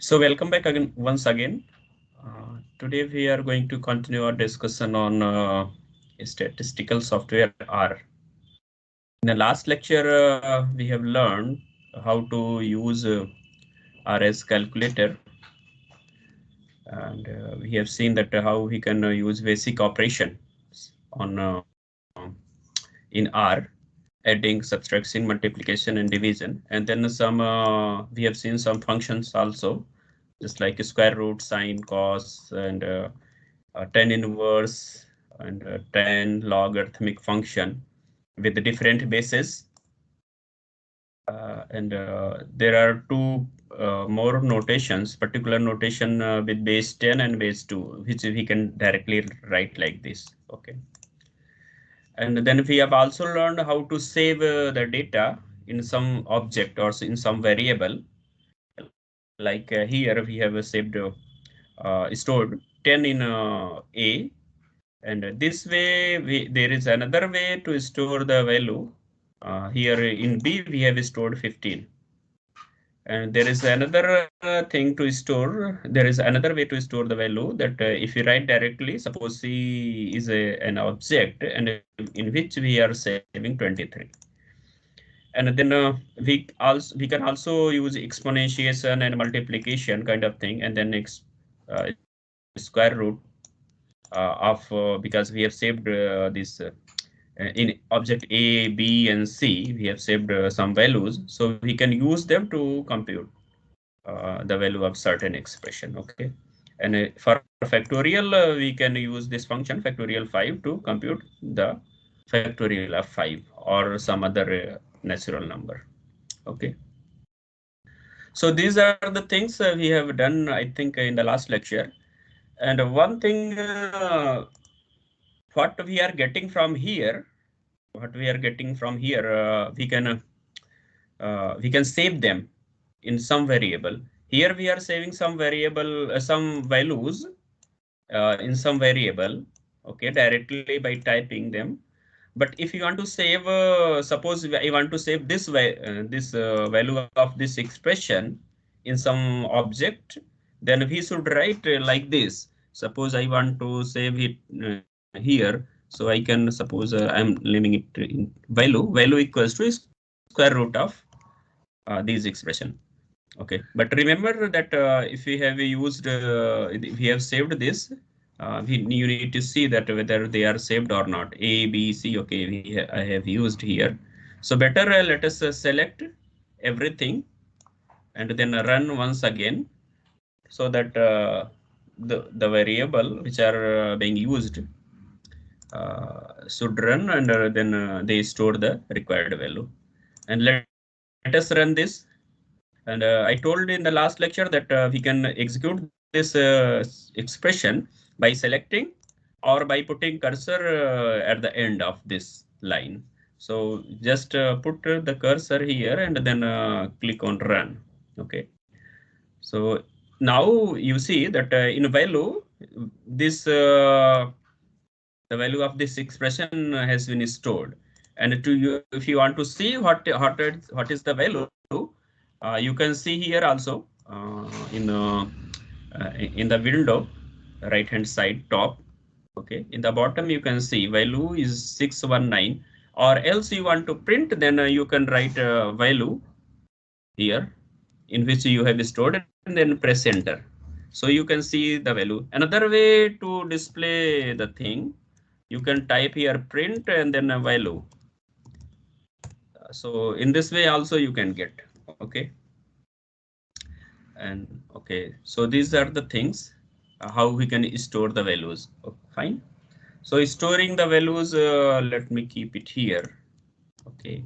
So welcome back again once again. Today we are going to continue our discussion on statistical software R. In the last lecture, we have learned how to use RS calculator, and we have seen that how we can use basic operations on in R, adding, subtraction, multiplication, and division, and then some we have seen some functions also, just like square root, sine, cos, and tan inverse and tan logarithmic function with different bases. And there are two more notations, particular notation with base 10 and base 2, which we can directly write like this. Okay. And then we have also learned how to save the data in some object or in some variable. Like here we have saved stored 10 in A. And this way, there is another way to store the value. Here in B, we have stored 15. And there is another thing to store. There is another way to store the value that if you write directly, suppose C is an object and in which we are saving 23. And then we can also use exponentiation and multiplication kind of thing, and then square root because we have saved this in object A, B, and C. We have saved some values, so we can use them to compute the value of certain expression. Okay, and for factorial, we can use this function factorial 5 to compute the factorial of 5 or some other natural number. Okay. So these are the things we have done, I think, in the last lecture. And one thing, what we are getting from here, we can save them in some variable. Here we are saving some variable, some values in some variable, okay, directly by typing them. But if you want to save, suppose I want to save this value of this expression in some object, then we should write like this. Suppose I want to save it here, so I can suppose I'm naming it in value equals to square root of these expression. Okay, but remember that if we have used, if we have saved this, you need to see that whether they are saved or not. A, B, C. Okay, I have used here. So better let us select everything and then run once again, so that the variable which are being used should run, and then they store the required value. And let us run this. And I told in the last lecture that we can execute this expression by selecting or by putting cursor at the end of this line. So just put the cursor here and then click on run. Okay. So now you see that in value, this the value of this expression has been stored. And to you, if you want to see what is the value, you can see here also in the window, right hand side top. Okay, in the bottom you can see value is 619. Or else you want to print, then you can write value here in which you have stored and then press enter. So you can see the value. Another way to display the thing, you can type here print and then a value. So in this way also you can get. Okay. And okay, so these are the things how we can store the values. Okay, fine. So storing the values, let me keep it here. Okay.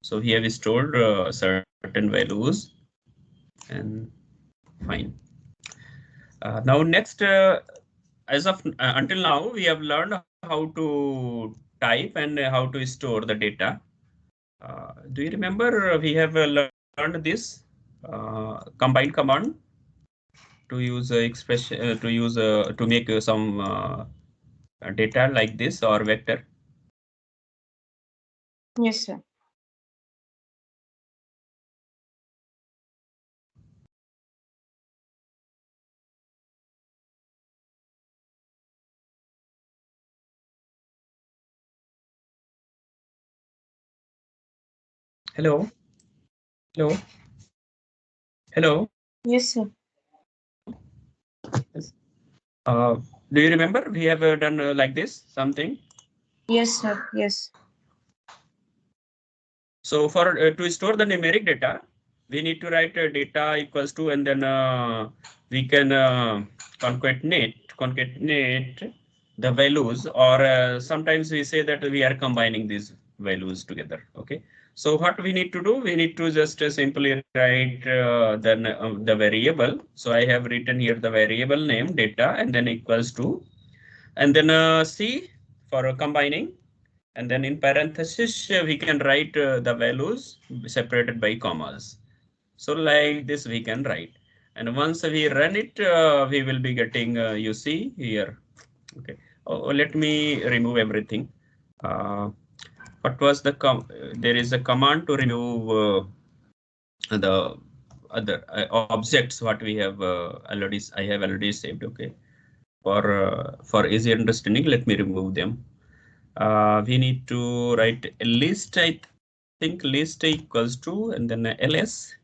So we have stored certain values, and fine. Now next, as of until now, we have learned how to type and how to store the data. Do you remember we have learned this combine command to use expression to make some data like this or vector? Yes, sir. Hello. Hello. Hello. Yes, sir. Yes. Do you remember we have done like this something? Yes, sir. Yes. So for to store the numeric data, we need to write data equals to, and then we can concatenate the values, or sometimes we say that we are combining these values together. Okay. So what we need to do, we need to just simply write the variable. So I have written here the variable name data, and then equals to, and then C for combining. And then in parenthesis, we can write the values separated by commas. So like this we can write. And once we run it, we will be getting, you see here. Okay. Let me remove everything. Uh, what was the there is a command to remove the other objects what we have I have already saved. Okay. For easy understanding, let me remove them. We need to write a list. I think list equals to, and then ls,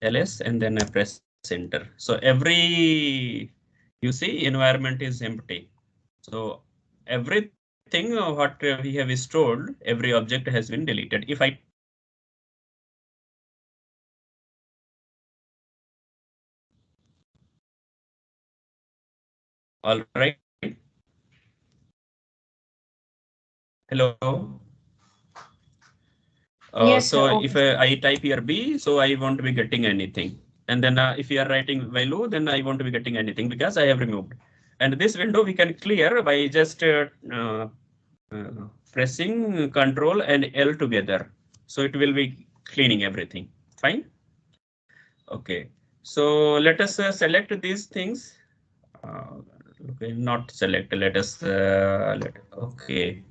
and then press enter. So every, you see, environment is empty. So everything what we have stored, every object has been deleted. If I all right. Hello. Yes, So sir. if Okay. I type here B, so I won't be getting anything. And then if you are writing value, then I won't be getting anything because I have removed. And this window we can clear by just pressing Control and L together. So it will be cleaning everything. Fine. Okay. So let us select these things. Okay, not select. Let us okay,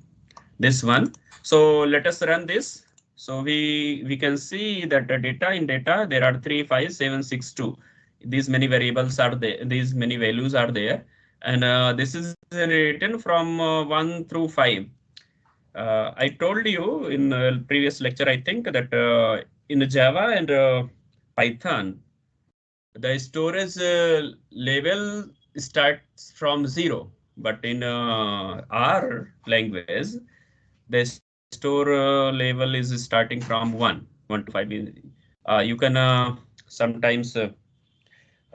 this one. So let us run this. So we can see that the data in data there are 3, 5, 7, 6, 2. These many variables are there. These many values are there, and this is written from 1 through 5. I told you in previous lecture, I think, that in Java and Python, the storage level starts from 0, but in R language, the store level is starting from 1 to 5. You can sometimes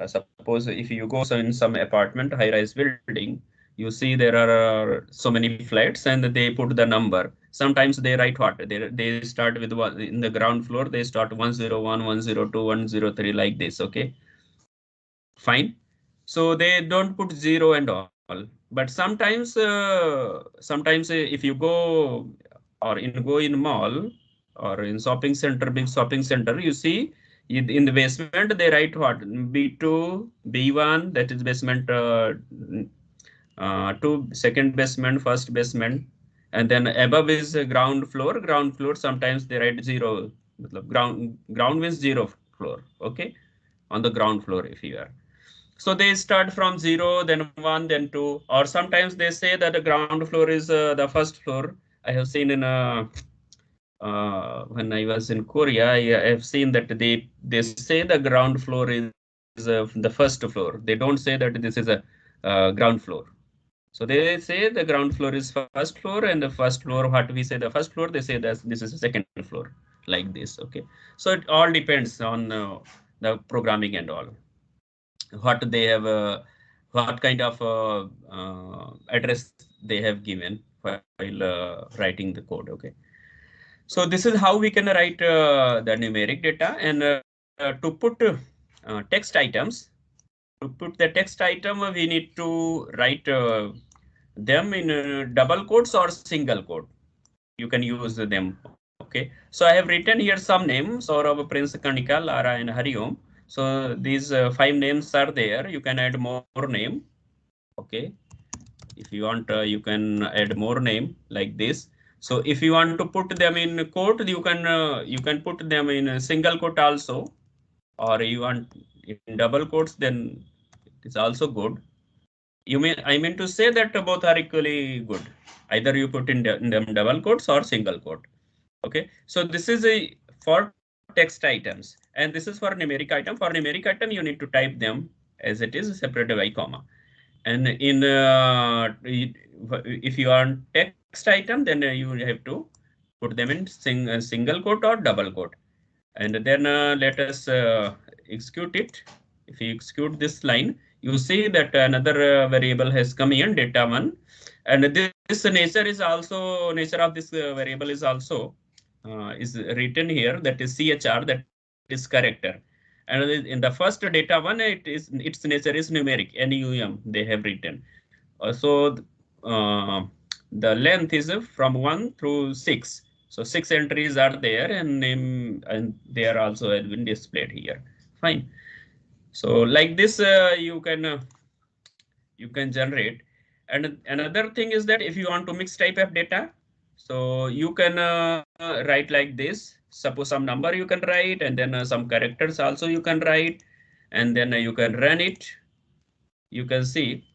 suppose if you go in some apartment, high-rise building, you see there are so many flats, and they put the number. Sometimes they write what they start with one in the ground floor. They start 101, 102, 103 like this. Okay, fine. So they don't put 0 and all. But sometimes if you go or go in mall or in shopping center, big shopping center, you see in the basement they write what B2, B1, that is basement 2, second basement, first basement, and then above is ground floor. Ground floor sometimes they write 0. Ground means 0 floor. Okay, on the ground floor if you are. So they start from 0, then 1, then 2, or sometimes they say that the ground floor is the first floor. I have seen in when I was in Korea, I have seen that they say the ground floor is the first floor. They don't say that this is a ground floor. So they say the ground floor is first floor, and the first floor, what we say the first floor, they say that this is the second floor, like this. Okay, so it all depends on the programming and all, what they have, what kind of address they have given while writing the code. Okay, so this is how we can write the numeric data, and to put text items. To put the text item, we need to write them in double quotes or single quote. You can use them. Okay, so I have written here some names: Saurav, Prince, Kanika, Lara, and Hariom. So these 5 names are there. You can add more name. Okay, if you want, you can add more name like this. So if you want to put them in quote, you can put them in a single quote also, or you want in double quotes, then it's also good. I mean to say that both are equally good. Either you put in them double quotes or single quote. Okay, so this is a for text items, and this is for numeric item. For numeric item, you need to type them as it is separated by comma. And in if you want text item, then you have to put them in single quote or double quote. And then let us execute it. If you execute this line, you see that another variable has come in, data1, and this nature is also nature of this variable is also is written here, that is chr, that is character. And in the first data1, its nature is numeric, NUM they have written. So the length is from 1 through 6. So 6 entries are there, and they are also have been displayed here. Fine. So like this, you can generate. And another thing is that if you want to mix type of data, so you can write like this. Suppose some number you can write, and then some characters also you can write, and then you can run it. You can see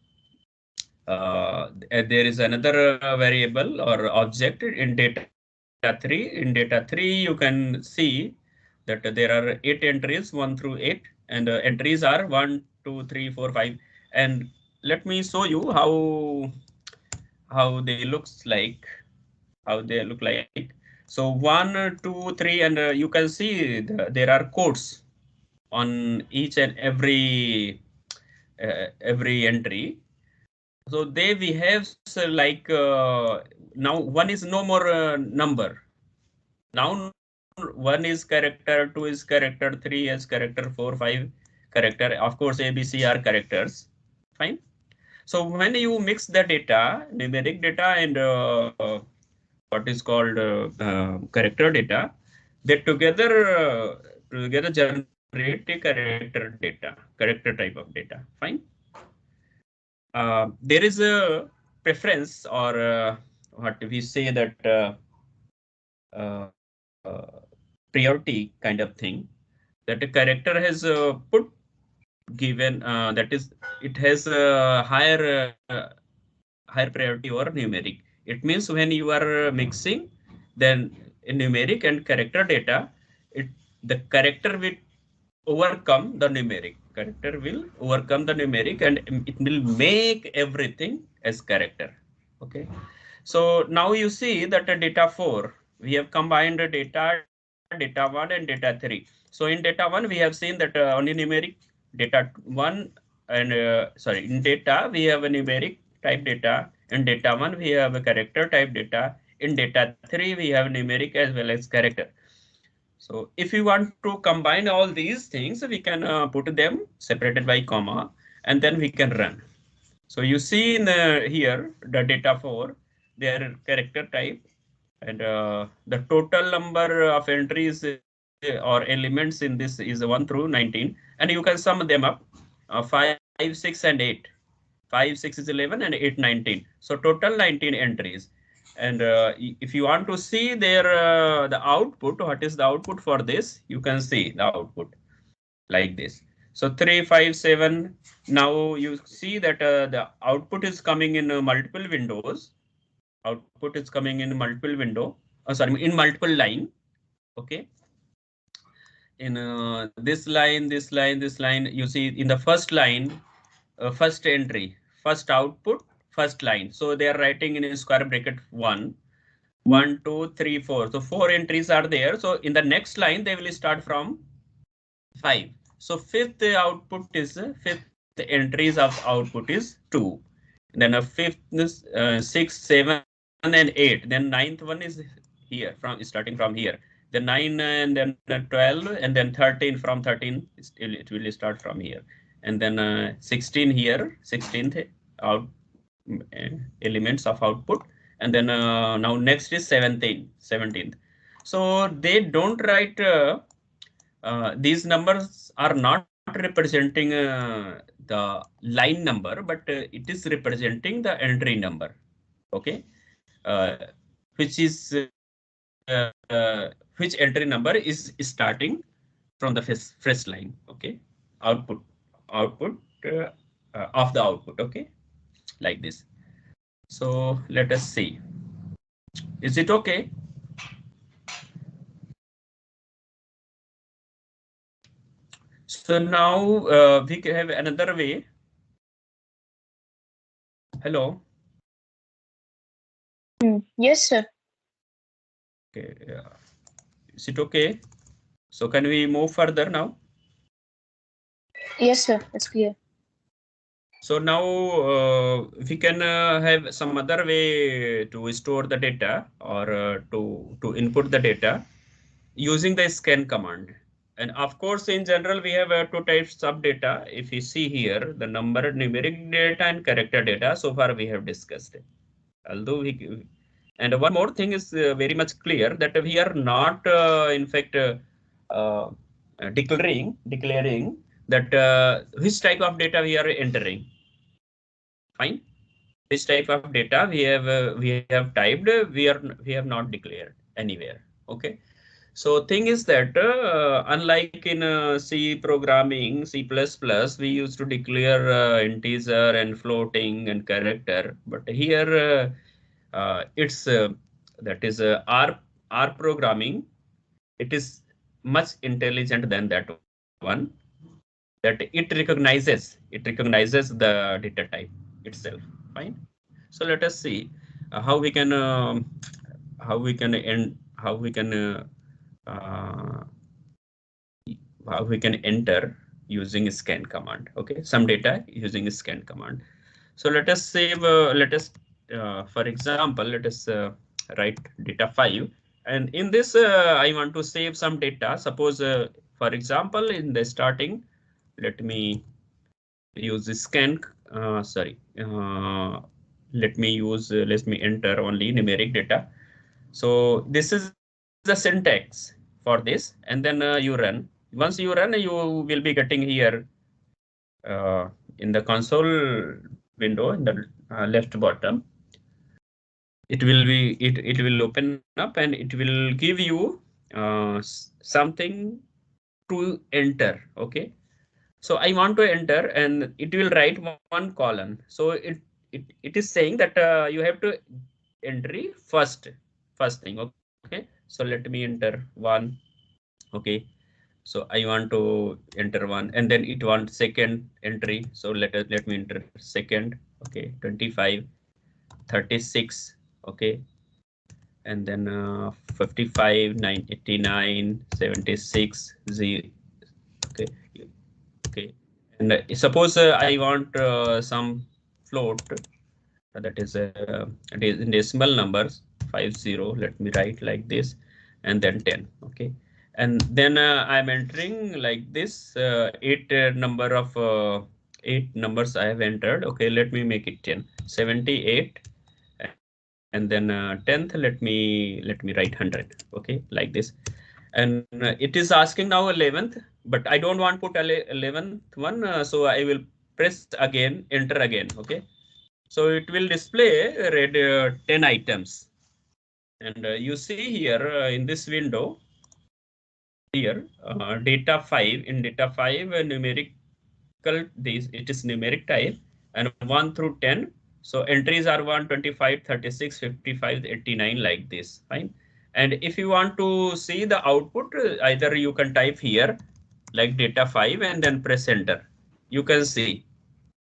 there is another variable or object in data3. In data3, you can see that there are 8 entries, 1 through 8, and entries are 1, 2, 3, 4, 5. And let me show you how they looks like, how they look like. So 1, 2, 3, and you can see there are codes on each and every entry. So they behave like now one is no more number. Now one is character, two is character, three is character, 4, 5 character. Of course, A, B, C are characters. Fine. So when you mix the data, numeric data and what is called character data, they together generate a character data, character type of data. Fine. There is a preference, or what we say that uh, priority kind of thing, that a character has put given, that is, it has a higher priority over numeric. It means when you are mixing, then in numeric and character data, the character will overcome the numeric. Character will overcome the numeric, and it will make everything as character. Okay. So now you see that the data 4, we have combined the data 1 and data 3. So in data 1, we have seen that only numeric data 1, and sorry, in data we have a numeric type data. In data 1, we have a character type data. In data 3, we have numeric as well as character. So if you want to combine all these things, we can put them separated by comma, and then we can run. So you see in here the data for their character type, and the total number of entries or elements in this is 1 through 19, and you can sum them up, 5, 6, and 8. 5, 6 is 11, and 8, 19. So total 19 entries. And if you want to see their the output, what is the output for this? You can see the output like this. So 3, 5, 7. Now you see that the output is coming in multiple windows. Output is coming in multiple window. Sorry, in multiple line. Okay. In this line, this line, this line. You see in the first line, first entry, first output, first line. So they are writing in a square bracket 1, 1, 2, 3, 4. So 4 entries are there. So in the next line, they will start from 5. So fifth output is fifth entries of output is 2. Then a fifth is 6, 7, and 8. Then ninth one is here, from starting from here. The 9, and then 12, and then 13. From 13, it will start from here. And then 16 here, 16th out elements of output. And then now next is 17th. So they don't write these numbers are not representing the line number, but it is representing the entry number. Okay, which is which entry number is starting from the first line. Okay, output of the output. Okay, like this. So let us see. Is it okay? So now we can have another way. Hello. Yes, sir. Okay. Is it okay? So can we move further now? Yes, sir. It's clear. So now we can have some other way to store the data or to input the data using the scan command. And of course, in general, we have two types of data. If you see here, the number numeric data and character data, so far we have discussed it. Although and one more thing is very much clear that we are not, in fact, uh, declaring that which type of data we are entering. Fine. This type of data we have typed, we have not declared anywhere. Okay. So thing is that unlike in C programming, C++, we used to declare integer and floating and character. But here it's that is R programming. It is much intelligent than that one. That it recognizes the data type itself. Fine. So let us see how we can end how we can uh, how we can enter using scan command. Okay, some data using scan command. So let us save. Let us, for example, let us write data 5. And in this, I want to save some data. Suppose, for example, in the starting, let me use the scan. Sorry. Let me use. Let me enter only numeric data. So this is the syntax for this, and then you run. Once you run, you will be getting here in the console window in the left bottom. It will open up and it will give you something to enter. Okay. So I want to enter and it will write one column. So it is saying that you have to entry first thing. Okay. So let me enter 1. Okay. So I want to enter 1 and then it wants second entry. So let me enter second. Okay. 25, 36. Okay. And then 55, 89, 76, 0. Okay. Okay. And suppose I want some float that is in decimal numbers 50. Let me write like this and then 10. Okay. And then I'm entering like this eight numbers I have entered. Okay. Let me make it 10, 78. And then 10th, let me write 100. Okay. Like this. And it is asking now 11th, but I don't want to put 11th one. So I will press again, enter again. Okay. So it will display read 10 items. And you see here in this window, here data 5, in data 5 numerical, it is numeric type, and 1 through 10. So entries are 1, 25, 36, 55, 89 like this. Fine. And if you want to see the output, either you can type here like data 5 and then press enter. You can see.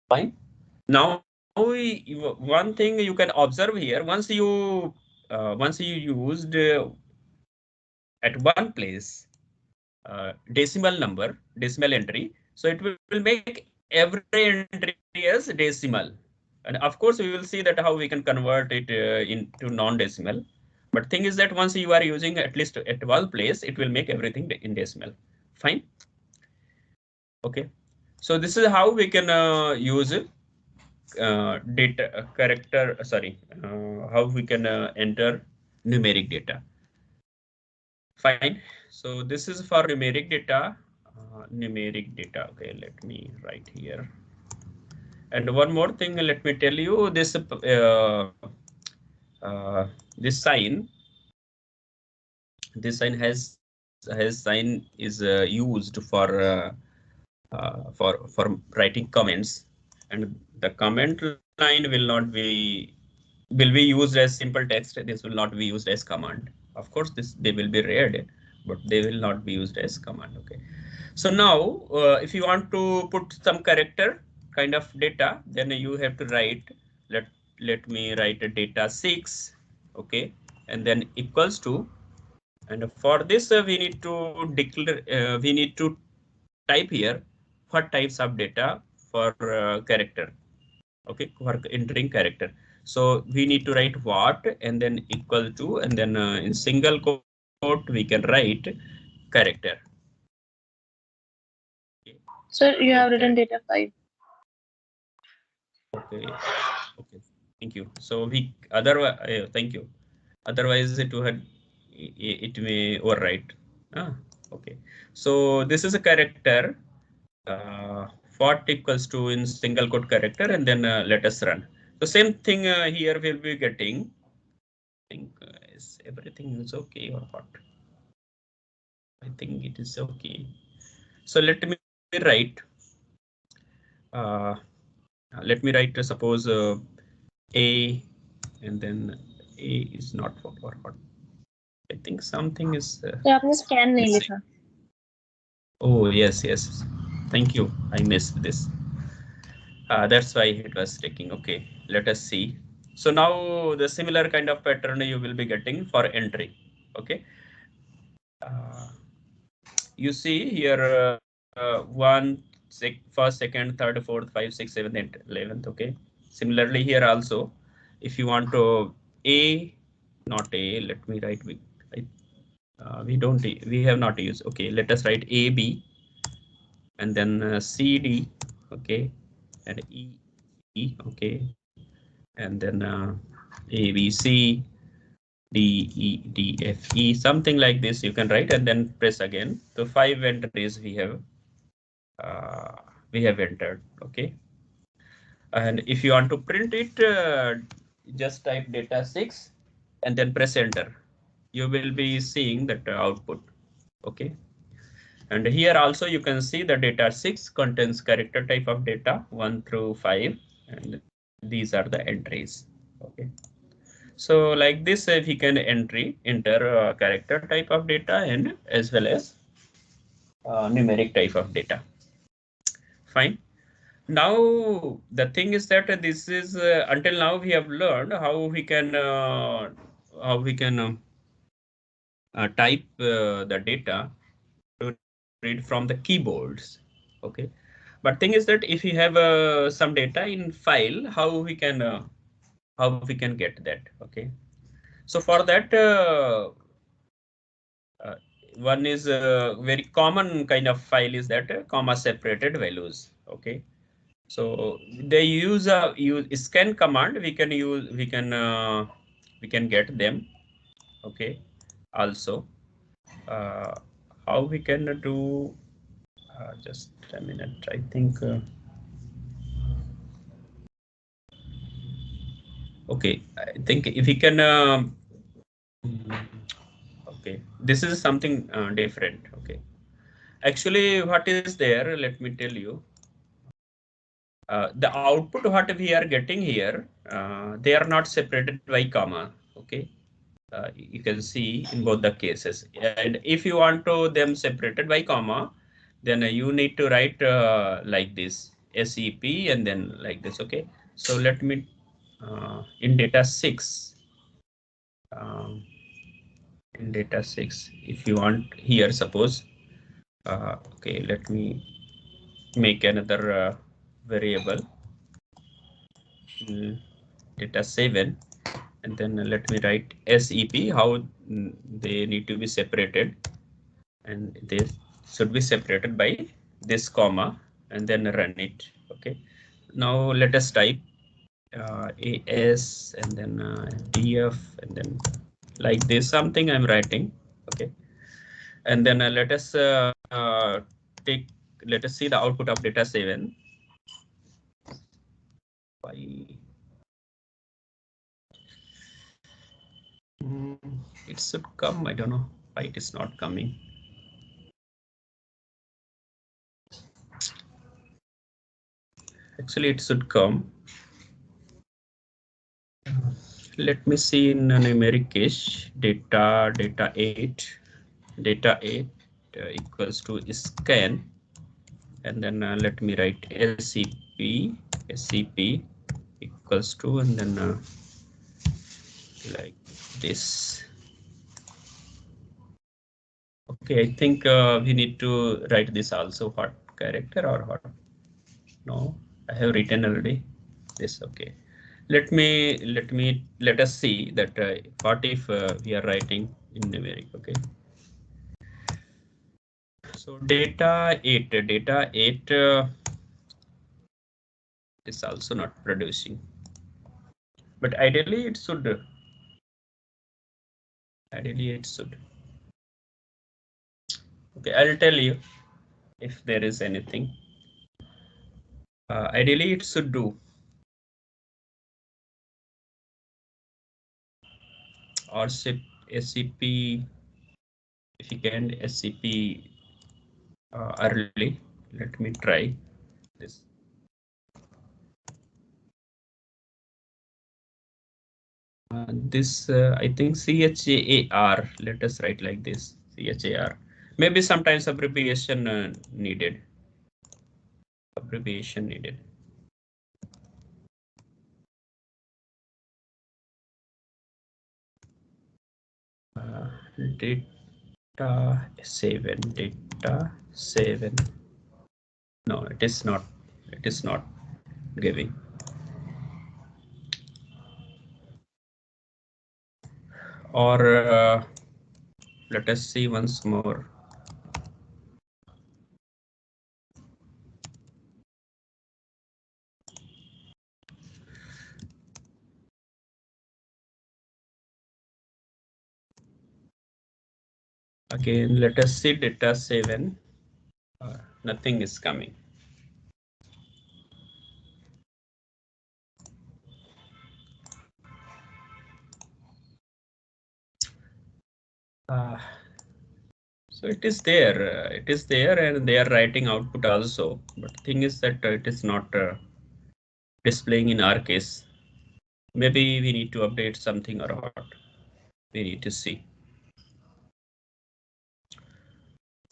Fine. Now one thing you can observe here, once you used at one place decimal entry, so it will make every entry as decimal. And of course we will see that how we can convert it into non-decimal. But thing is that once you are using at least at one place, it will make everything in decimal. Fine. Okay. So this is how we can use data character, how we can enter numeric data. Fine. So this is for numeric data. Okay, let me write here. And one more thing, let me tell you this this sign is used for writing comments, and the comment line will be used as simple text. This will not be used as command. Of course, they will be read, but they will not be used as command. Okay. So now, if you want to put some character kind of data, then you have to write, let me write a data 6, okay, and then equals to, and for this we need to declare, we need to type here what types of data for character, okay, for entering character. So we need to write what and then equal to, and then in single quote we can write character. Okay. Sir, you have written Character. data 5. Okay. Okay. Thank you. So we otherwise, thank you. Otherwise, it may overwrite. Ah, okay. So this is a character. What equals to in single quote character, and then let us run. The same thing here we'll be getting. I think is everything is okay or what? I think it is okay. So let me write. Uh, let me write. Suppose A, and then A is not what. I think something is तो आपने scan नहीं missing. लिखा. Oh yes, yes. Thank you. I missed this. That's why it was taking. Okay, let us see. So now the similar kind of pattern you will be getting for entry. Okay. You see here first, second, third, fourth, 5, 6, 7, 8, 11th. Okay. Similarly here also, if you want to A, not A, let me write with. We have not used. Okay, let us write A, B, and then C, D. Okay, and E, E. Okay, and then A, B, C, D, E, D, F, E, something like this you can write, and then press again. So 5 entries we have entered. Okay, and if you want to print it, just type data 6 and then press enter. You will be seeing that output. Okay, and here also you can see the data 6 contains character type of data 1 through 5, and these are the entries. Okay. So like this, we can enter character type of data and as well as numeric type of data. Fine. Now the thing is that this is until now we have learned how we can type the data to read from the keyboards. Okay. But thing is that if you have some data in file, how we can get that. Okay. So for that. Uh, One is a very common kind of file is that comma separated values. Okay, so they use a scan command. We can get them. Okay, also uh, how we can do just a minute. I think okay. I think if we can okay, this is something different. Okay, actually, what is there? Let me tell you. The output what we are getting here, they are not separated by comma. Okay, you can see in both the cases. And if you want to them separated by comma, then you need to write like this SEP and then like this. Okay, so let me in data 6. Um, in data 6, if you want here, suppose okay, let me make another variable. Data 7, and then let me write SEP, how they need to be separated, and they should be separated by this comma, and then run it. Okay, now let us type AS and then DF, and then like this something I'm writing. Okay, and then let us let us see the output of data 7. It should come. I don't know why it is not coming. Actually, it should come. Let me see in a numeric case. Data 8. Data 8. equals to scan, and then let me write scp equals to, and then like this. Okay, I think we need to write this also, what character or what? No, I have written already this. Okay, let us see that what if we are writing in numeric. Okay, so data 8 is also not producing, but ideally it should. Okay, I'll tell you if there is anything. Ideally it should do. Or SCP, if you can SCP early. Let me try this. I think CHAR. Let us write like this, CHAR. Maybe sometimes abbreviation needed. Abbreviation needed. Data 7. Data 7. No, it is not. It is not giving. Or let us see once more. Again, let us see data 7. Nothing is coming. So it is there, and they are writing output also. But the thing is that it is not displaying in our case. Maybe we need to update something or what. We need to see.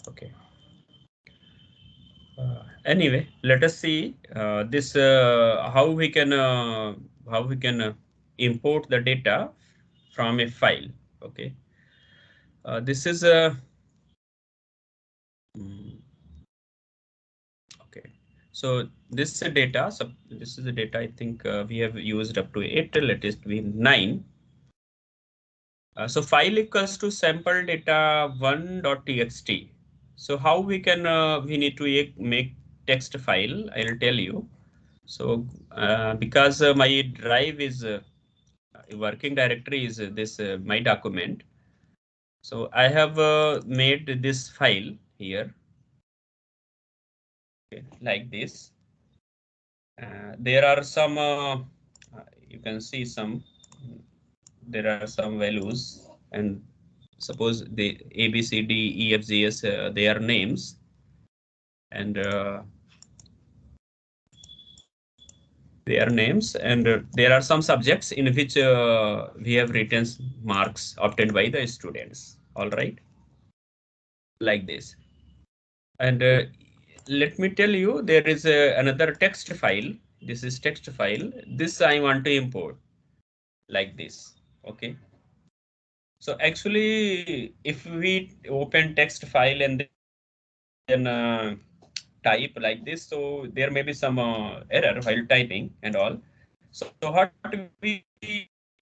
Okay. Anyway, let us see this how we can import the data from a file. Okay. This is a okay. So this is the data. So this is the data. I think we have used up to 8. Let it be 9. So file equals to sample data 1.txt. So how we can we need to make text file. I'll tell you. So because my drive is working directory is this my document. So I have made this file here, okay, like this. There are some you can see some. There are some values, and suppose the A, B, C, D, E, F, G, S, they are names, and there are some subjects in which we have written marks obtained by the students. All right, like this. And let me tell you, there is another text file. This is text file. This I want to import like this. Okay. So actually, if we open text file and then type like this, so there may be some error while typing and all. So what we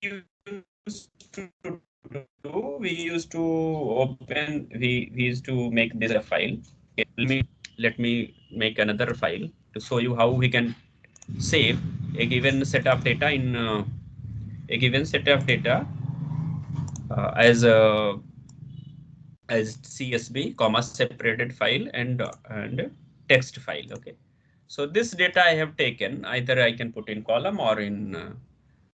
used to do, we used to open, we used to make this a file. Okay, let me make another file to show you how we can save a given set of data in a given set of data as a as CSV, comma separated file and text file. Okay, so this data I have taken, either I can put in column or in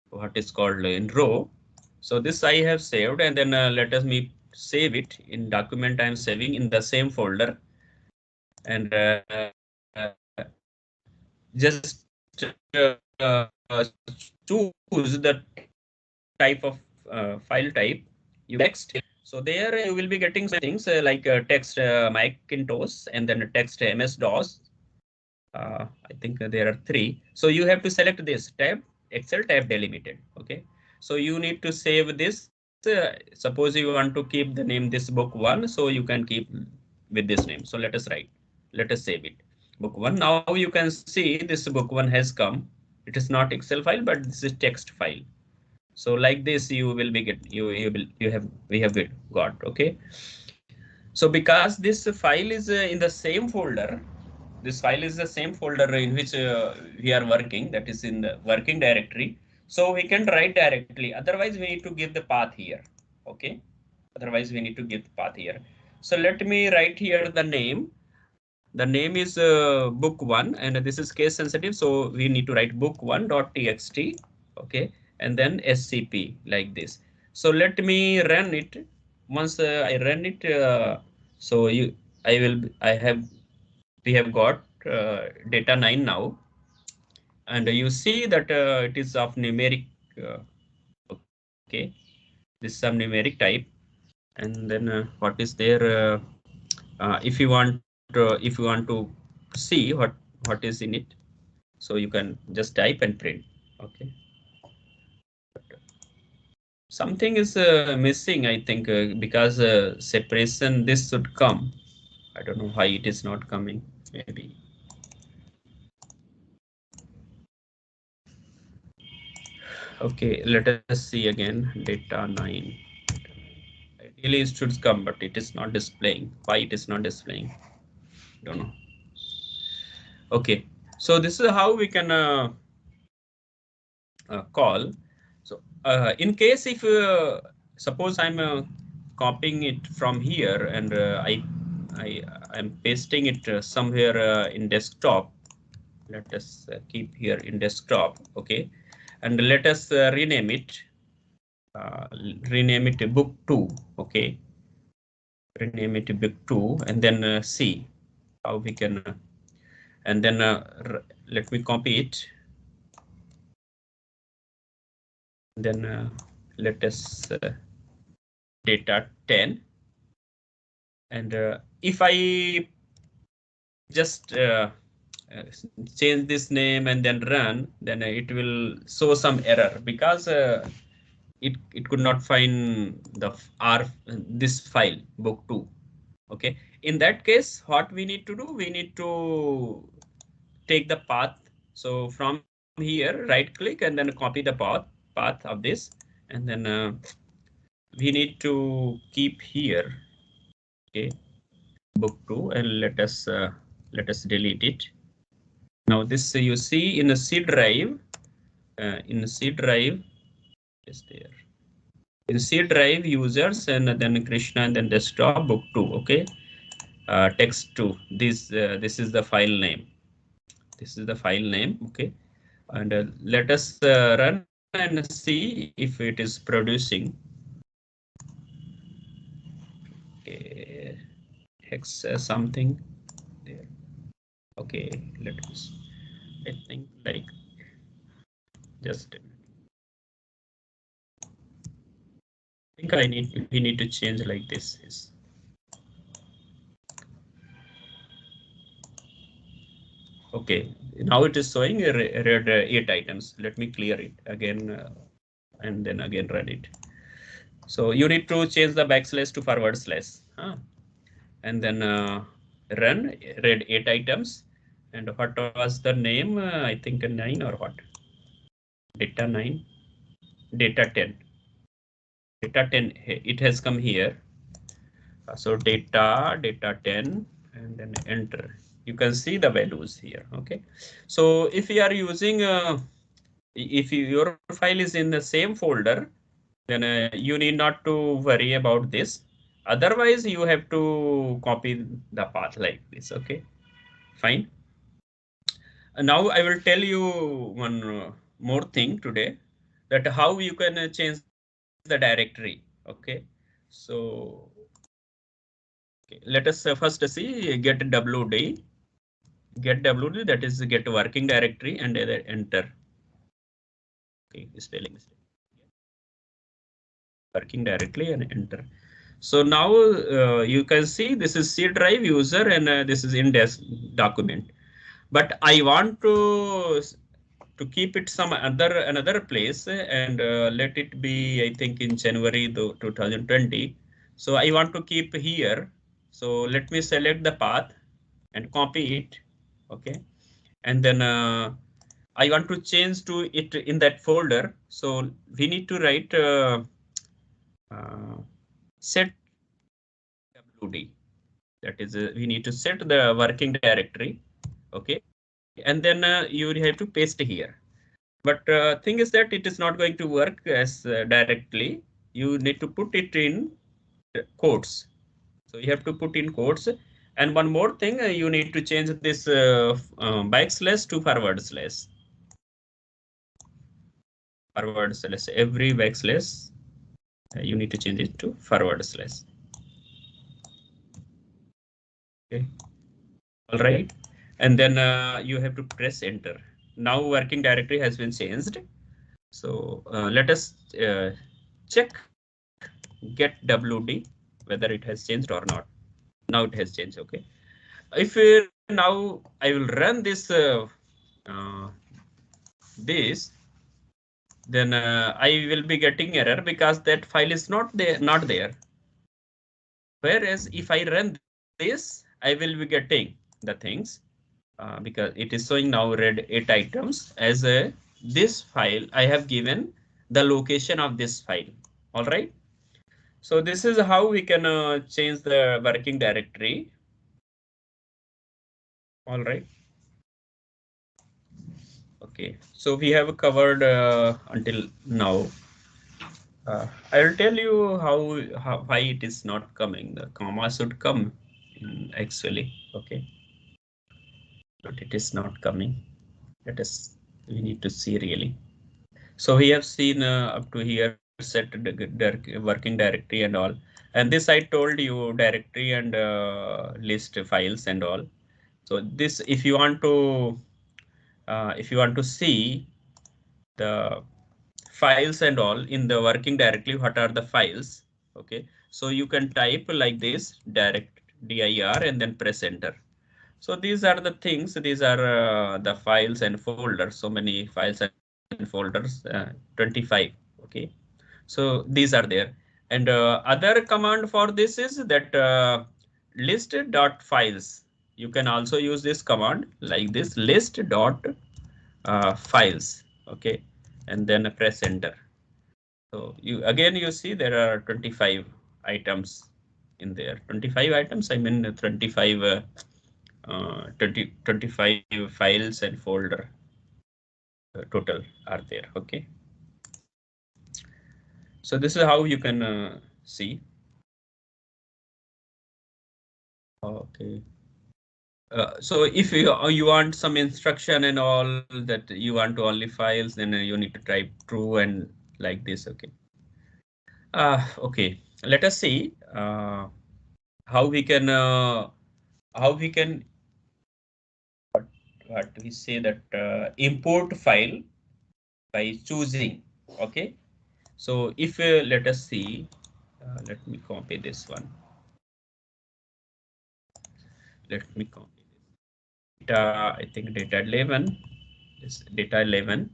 what is called in row. So this I have saved, and then let us me save it in document. I am saving in the same folder, and just choose the type of file type you text. So there you will be getting some things like text Macintosh and then text MS-DOS. I think there are 3. So you have to select this tab, Excel tab delimited. Okay. So you need to save this. Suppose you want to keep the name this book 1, so you can keep with this name. So let us write. Let us save it. Book 1. Now you can see this book 1 has come. It is not Excel file, but this is text file. So like this, you will be get we have got. Okay. So because this file is in the same folder, this file is the same folder in which we are working, that is in the working directory. So we can write directly. Otherwise, we need to give the path here. Okay. Otherwise, we need to give the path here. So let me write here the name. The name is book 1, and this is case sensitive. So we need to write book1.txt. Okay. And then SCP like this. So let me run it. Once I run it, so we have got data 9 now, and you see that it is of numeric. Okay, this is some numeric type, and then what is there? If you want to see what is in it, so you can just type and print. Okay. Something is missing, I think, because separation this should come. I don't know why it is not coming. Maybe. Okay, let us see again. Data 9. Ideally, it should come, but it is not displaying. Why it is not displaying? Don't know. Okay, so this is how we can call. So in case if suppose I'm copying it from here and I'm pasting it somewhere in desktop. Let us keep here in desktop. Okay, and let us rename it. Rename it to book 2. Okay, rename it to book 2, and then see how we can. And then let me copy it. Then let us data 10. And if I just change this name and then run, then it will show some error because it could not find the this file book 2. Okay, in that case, what we need to do, we need to take the path. So from here, right click and then copy the path of this, and then we need to keep here. Okay, book 2, and let us delete it. Now this you see in a C drive. In a C drive is there. In C drive users, and then Krishna, and then desktop book 2. Okay, text 2. This is the file name. This is the file name. Okay, and let us run and see if it is producing. Okay, hex something there. Okay, let us. I think like just. I think we need to change like this. Is okay. Now it is showing read 8 items. Let me clear it again and then again run it. So you need to change the backslash to forward slash, and then run read 8 items. And what was the name? I think 9 or what? Data 9, data 10. Data 10. It has come here. So data 10, and then enter. You can see the values here. Okay, so if you are using if your file is in the same folder, then you need not to worry about this. Otherwise, you have to copy the path like this. Okay, fine. Now I will tell you one more thing today, that how you can change the directory. Okay, so okay, let us first see get WD. Get WD, that is get working directory, and enter. Okay, spelling mistake. Working directly and enter. So now you can see this is C drive user and this is index document. But I want to keep it some another place and let it be, I think, in January 2020. So I want to keep here. So let me select the path and copy it. Okay. And then I want to change to it in that folder. So we need to write uh, set WD. That is, we need to set the working directory. Okay. And then you have to paste here. But thing is that it is not going to work as directly. You need to put it in quotes. So you have to put in quotes. And one more thing, you need to change this backslash to forward slash. Forward slash, every backslash, you need to change it to forward slash. Okay. All right. And then you have to press enter. Now working directory has been changed. So let us check get WD whether it has changed or not. Now it has changed. Okay. If now I will run this this, then I will be getting error because that file is not there. Whereas if I run this, I will be getting the things because it is showing now read 8 items as a this file. I have given the location of this file. All right. So this is how we can change the working directory. All right. Okay. So we have covered until now. I'll tell you how why it is not coming. The comma should come actually. Okay. But it is not coming. We need to see really. So we have seen up to here set working directory and all. And this I told you directory and list files and all. So this, if you want to see the files and all in the working directory, what are the files? Okay, so you can type like this direct dir and then press enter. So these are the things. These are the files and folders. So many files and folders, 25. Okay, so these are there. And other command for this is that list dot files. You can also use this command like this list dot files. Okay, and then press enter. So you see there are 25 items in there. 25 items. I mean 25. 25 files and folder total are there. Okay. So this is how you can see. Okay. So if you want some instruction and all that you want to only files, then you need to type true and like this. Okay. Okay. Let us see how we can what we say that import file by choosing. Okay. So if let us see, let me copy this one. Let me copy this. Data, I think data 11, this data 11,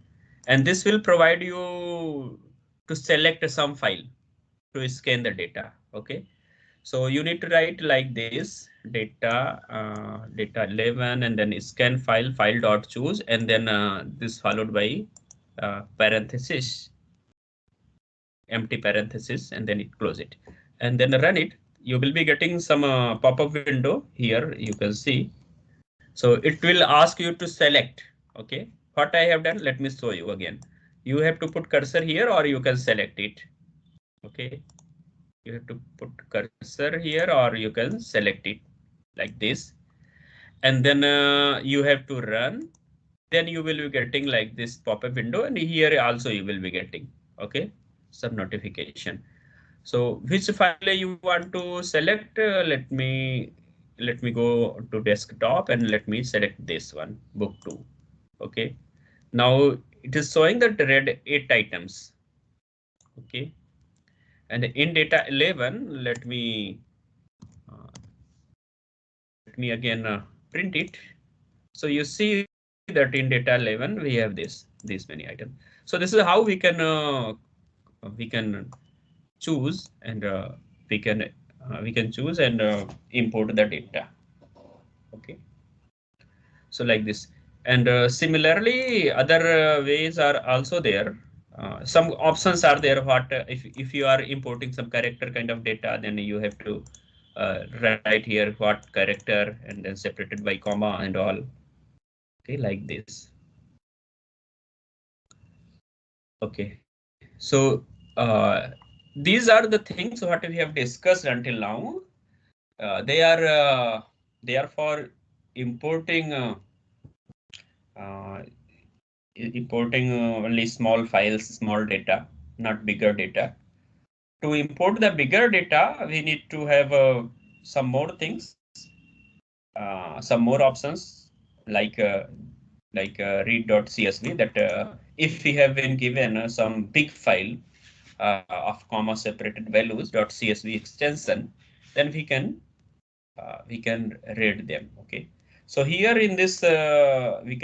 and this will provide you to select some file to scan the data. Okay. So you need to write like this data 11 and then scan file dot choose and then this followed by parenthesis, empty parenthesis, and then it close it and then run it. You will be getting some pop-up window here. You can see. So it will ask you to select. Okay. What I have done, let me show you again. You have to put cursor here or you can select it. Okay. You have to put cursor here or you can select it like this. And then you have to run. Then you will be getting like this pop-up window and here also you will be getting. Okay. Some notification. So which file you want to select? Let me go to desktop and let me select this one, book 2. Okay. Now it is showing that read 8 items. Okay. And in data 11, let me again print it. So you see that in data 11 we have these many items. So this is how we can choose and we can choose and import the data. Okay. So like this, and similarly, other ways are also there. Some options are there. What if you are importing some character kind of data, then you have to write here what character and then separated by comma and all. Okay, like this. Okay, so these are the things what we have discussed until now. They are for importing only small files, small data, not bigger data. To import the bigger data, we need to have some more things, some more options like read.csv. That if we have been given some big file of comma separated values .csv extension, then we can read them. Okay, so here in this we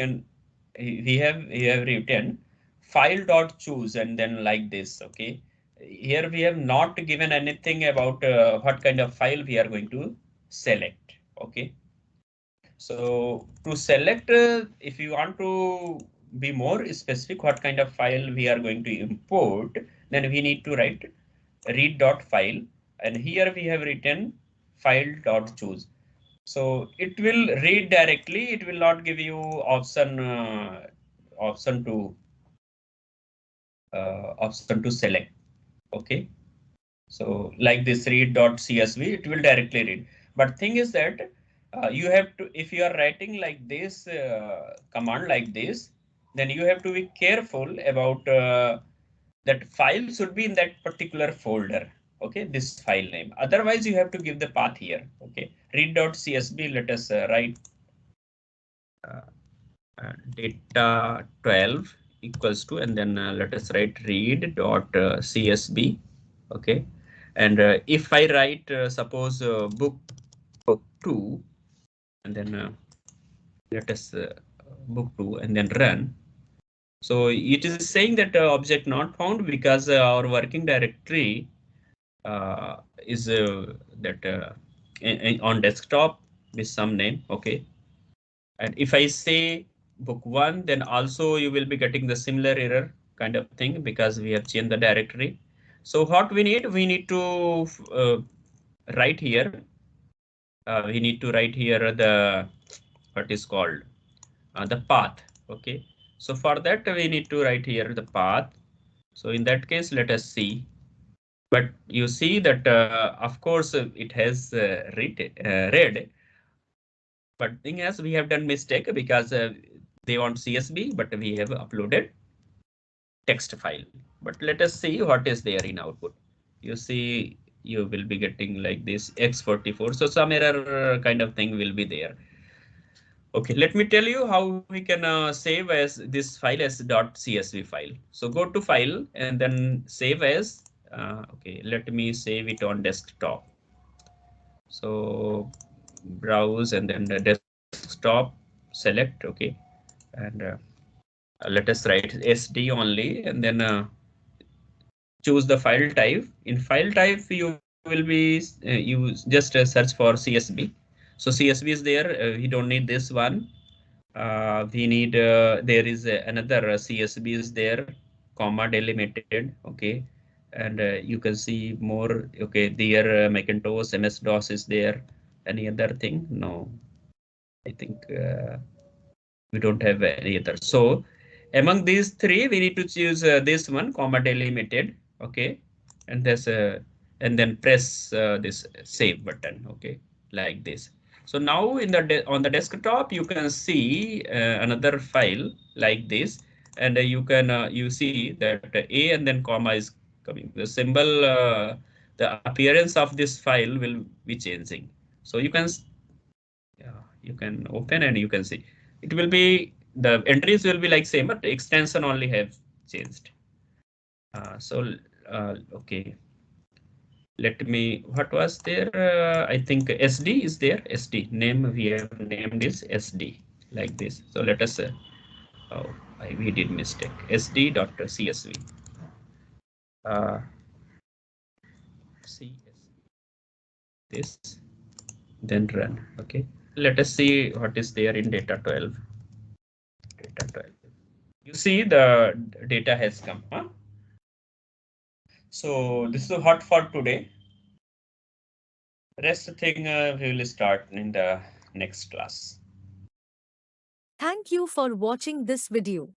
have written file.choose and then like this. Okay, here we have not given anything about what kind of file we are going to select. Okay, so to select, if you want to be more specific what kind of file we are going to import, then we need to write read.file, and here we have written file.choose. So it will read directly. It will not give you option to select. Okay. So like this read.csv, it will directly read. But thing is that you have to, if you are writing like this command like this, then you have to be careful about that file should be in that particular folder. Okay, this file name. Otherwise, you have to give the path here. Okay, read.csv. Let us write data 12 equals to, and then let us write read.csv. Okay, and if I write suppose book 2, and then let us book 2 and then run. So it is saying that object not found because our working directory is that on desktop with some name. Okay, and if I say book 1, then also you will be getting the similar error kind of thing because we have changed the directory. So what we need to write here. We need to write here the what is called the path. Okay, so for that we need to write here the path. So in that case, let us see. But you see that of course it has read. But thing is, we have done mistake because they want CSV, but we have uploaded text file. But let us see what is there in output. You see, you will be getting like this X44. So some error kind of thing will be there. Okay, let me tell you how we can save as this file as .csv file. So go to file and then save as. Okay, let me save it on desktop. So browse and then the desktop select. Okay, and let us write SD only, and then choose the file type. In file type, you will be you just search for CSV. So CSV is there. We don't need this one. We need there is another CSV is there, comma delimited. Okay, and you can see more. Okay, there Macintosh MS DOS is there. Any other thing? No, I think we don't have any other. So among these three, we need to choose this one, comma delimited. Okay, and this and then press this save button. Okay, like this. So now in the on the desktop, you can see another file like this, and you can you see that a and then comma is coming. The symbol, the appearance of this file will be changing. So you can open and you can see it will be the entries will be like same, but extension only have changed. So okay. let me, what was there? I think SD is there. SD name we have named is SD like this. So let us, oh, we did mistake. SD.csv. CSV. This, then run. Okay. Let us see what is there in data 12. Data 12. You see the data has come. Huh? So this is hot for today. Rest thing we will start in the next class. Thank you for watching this video.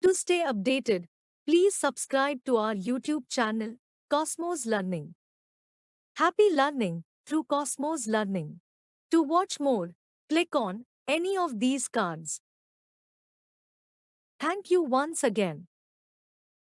To stay updated, please subscribe to our YouTube channel, Cosmos Learning. Happy learning through Cosmos Learning. To watch more, click on any of these cards. Thank you once again.